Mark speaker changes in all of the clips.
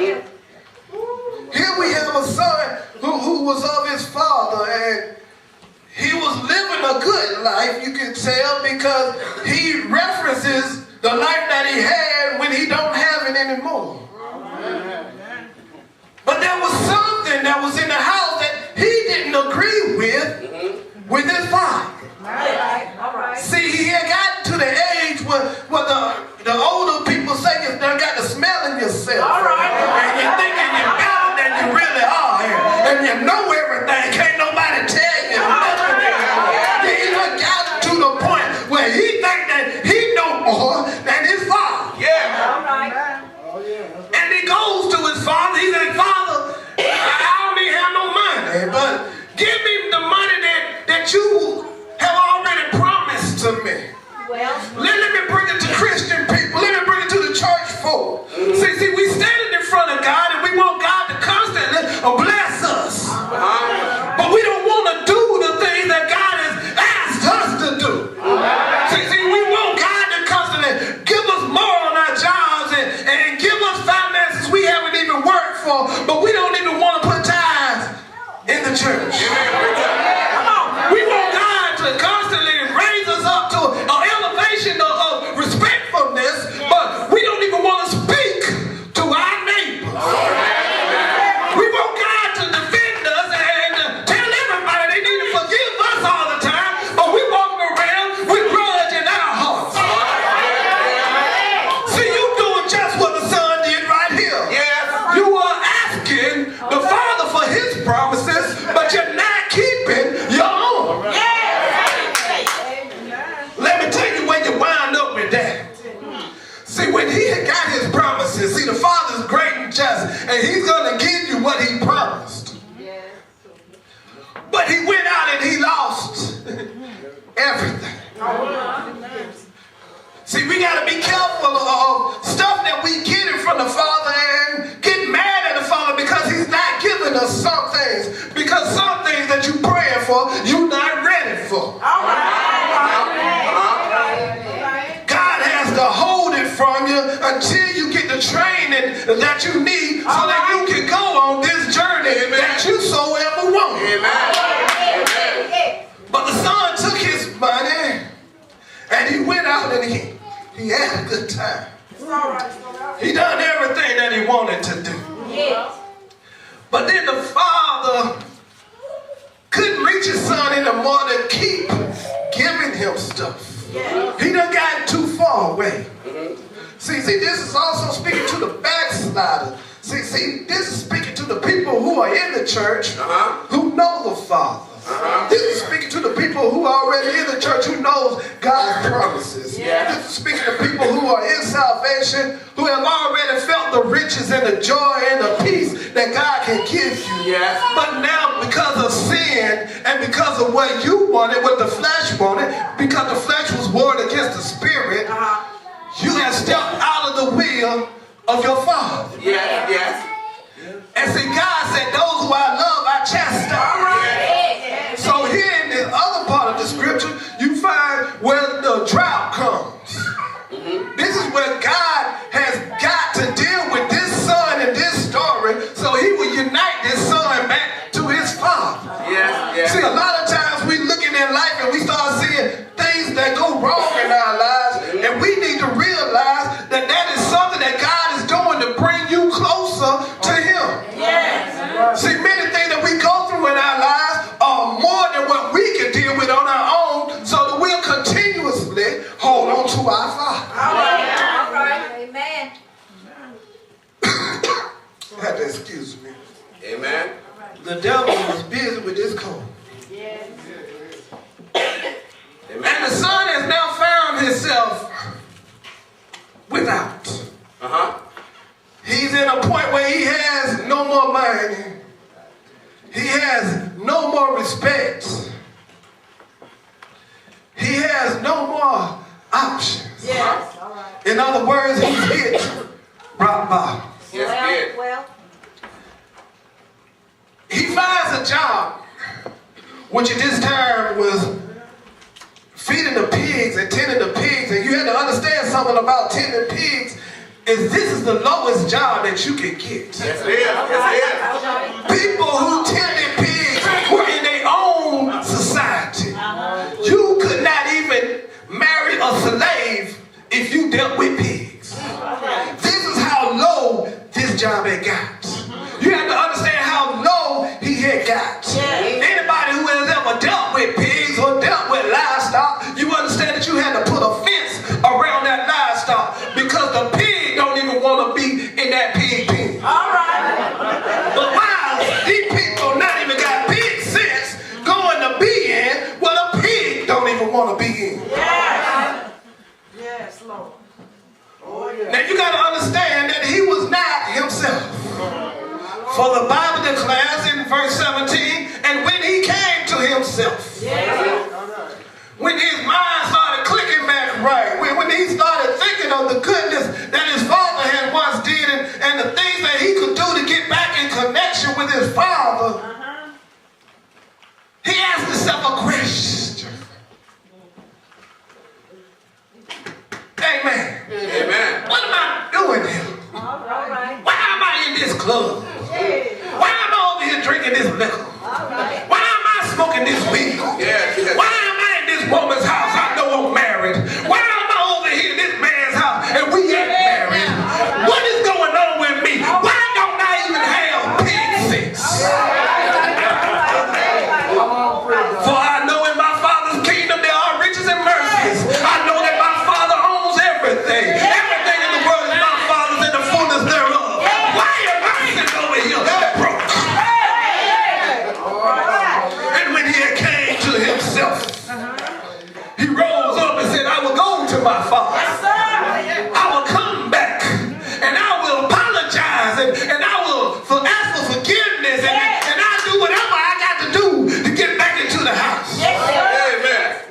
Speaker 1: Here we have a son who was of his father, and he was living a good life, you can tell, because he references the life that he had when he don't have it anymore. But there was something that was in the house that he didn't agree with his father. See, he had gotten to the age where the older people say you done got the smell in yourself. And you're thinking you're better than you really are. And you know everything. Can't nobody tell you nothing. He done got to the point where he think that he know more than his father. And he goes to his father. He said, Father, I don't even have no money, but give me the money that you have already promised to me. Let me bring it to Christian people. Let me bring it to the church folk. See, we standing in front of God and we want God to constantly bless us. But we don't want to do the things that God has asked us to do. See, we want God to constantly give us more on our jobs and give us finances we haven't even worked for, but we don't even want to put tithes in the church. We want God to constantly raise us up to an elevation of respectfulness, but we don't even want to speak to our neighbors. We want God to defend us and tell everybody they need to forgive us all the time, but we walking around with grudge in our hearts. See, you doing just what the son did right here. You are asking the Father for his promises, but you're not keeping your own. Let me tell you where you wind up with that. See, when he had got his promises, see, the Father's great and just, and he's going to give you what he promised. But he went out and he lost everything. See, we got to be careful of stuff that we get in front of the Father and get mad at the Father because he's not giving us some things. Because some things that you're praying for, you're not ready for. God has to hold it from you until you get the training that you need so that you can go on this journey that you so ever want. But the son took his money and he went out and he had a good time. He done everything that he wanted to do. But then the father couldn't reach his son anymore to keep giving him stuff. He done gotten too far away. See, this is also speaking to the backslider. See, this is speaking to the people who are in the church who know the Father. This is speaking to the people who are already in the church who knows God's promises. This is speaking to people who are in salvation, who have already felt the riches and the joy and the peace that God can give you. But now because of sin and because of what you wanted, what the flesh wanted, because the flesh was warring against the spirit, you have stepped out of the will of your Father. And see, God said, those who I love, I chastise. So here in the other part of the scripture, you find where the drought comes. This is where God has got to deal with this son in this story so he will unite this son back to his father. See, a lot of times we looking in life and we start seeing things that go wrong in our lives, and we need to realize that that is something that God is doing to bring you closer to him. See, many things that we go through in our lives are more than what we can deal with on our own, so that we'll continuously hold on to our Father.
Speaker 2: All right. Amen.
Speaker 1: Have to excuse me.
Speaker 3: Amen.
Speaker 1: The devil was busy with this coin. And the son has now found himself without. He's in a point where he has no more money. He has no more respect. He has no more options. In other words, he's hit rock bottom. He finds a job, which at this time was feeding the pigs and tending the pigs. And you had to understand something about tending pigs. is this is the lowest job that you can get.
Speaker 3: Yes, it is. Yes, it is.
Speaker 1: People who tended pigs were in their own society. You could not even marry a slave if you dealt with pigs. This is how low this job had got. You have to understand how low he had got. Anybody who has ever dealt with pigs or dealt with livestock, you understand that you had to put a fence around that livestock because the pig don't even want to be in that pig pen.
Speaker 2: All right.
Speaker 1: But while these people not even got pig sense going to be in what a pig don't even want to be in.
Speaker 2: Yes. Yes, Lord.
Speaker 3: Oh, yeah.
Speaker 1: Now you got to understand that he was not himself. For the Bible declares in verse 17, and when he came to himself, when his mind started clicking back right, when he started thinking of the goodness that his father had once did and the things that he could do to get back in connection with his father, he asked himself a question. Amen.
Speaker 3: Amen.
Speaker 1: What am I doing here?
Speaker 2: All right.
Speaker 1: Why am I in this club? Why am I over here drinking this liquor? Why am I smoking this weed?
Speaker 3: Yes, yes.
Speaker 1: Why am I in this woman's house? I know I'm married. Why am I over here in this man's house and we ain't married? What is going on with me? Why don't I even have pig sense? For I know in my Father's kingdom there are riches and mercies. I know that my Father owns everything. Everything in the world is my Father's and the fullness thereof. Why am I sitting over here broke? And when he had came to himself, he rose up and said, I will go to my Father. I will come back and I will apologize and I will ask for forgiveness and I'll do whatever I got to do to get back into the house.
Speaker 3: Amen.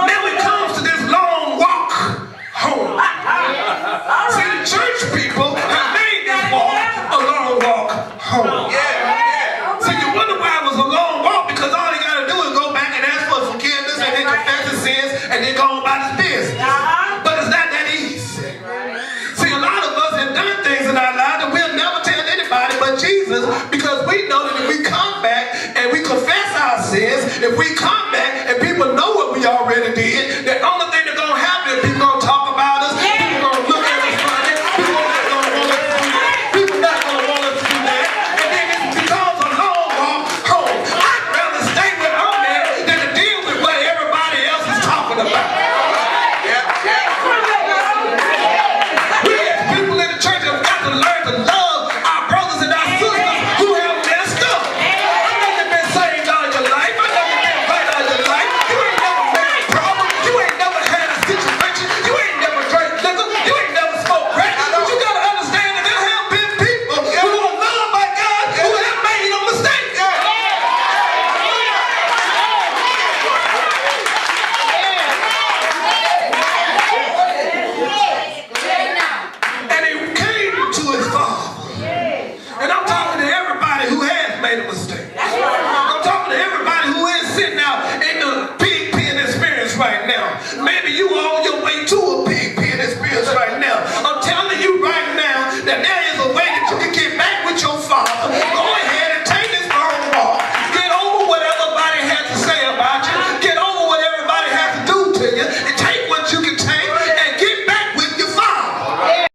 Speaker 1: Now it comes to this long walk home. See, the church people have made this walk a long walk home. See, you wonder why it was a long walk, because all he got to do is go back and ask for forgiveness and then confess his sins and then go on about his business. But it's not that easy. See, a lot of us have done things in our lives that we'll never tell anybody but Jesus, because we know that if we come back and we confess our sins, if we come back and people know what we already did, the only thing that's going to happen is people going to talk about us, people going to look at us funny, people not going to want us to do that, people not going to want us to do that, and then it becomes a long walk home. I'd rather stay where I'm at than to deal with what everybody else is talking about. We as people in the church have got to learn to love our brothers and our sisters who have messed up. I know you've been saved all your life. I know you've been right all your life. You ain't never had a problem. You ain't never had a situation. You ain't never drank liquor. You ain't never smoked crack. But you got to understand that there have been people who are loved by God who have made a mistake. And he came to his father. And I'm talking to everybody who has made a mistake. I'm talking to everybody who is sitting out in the pig pen experience right now. Maybe you are on your way to a pig pen experience right now. I'm telling you right now that there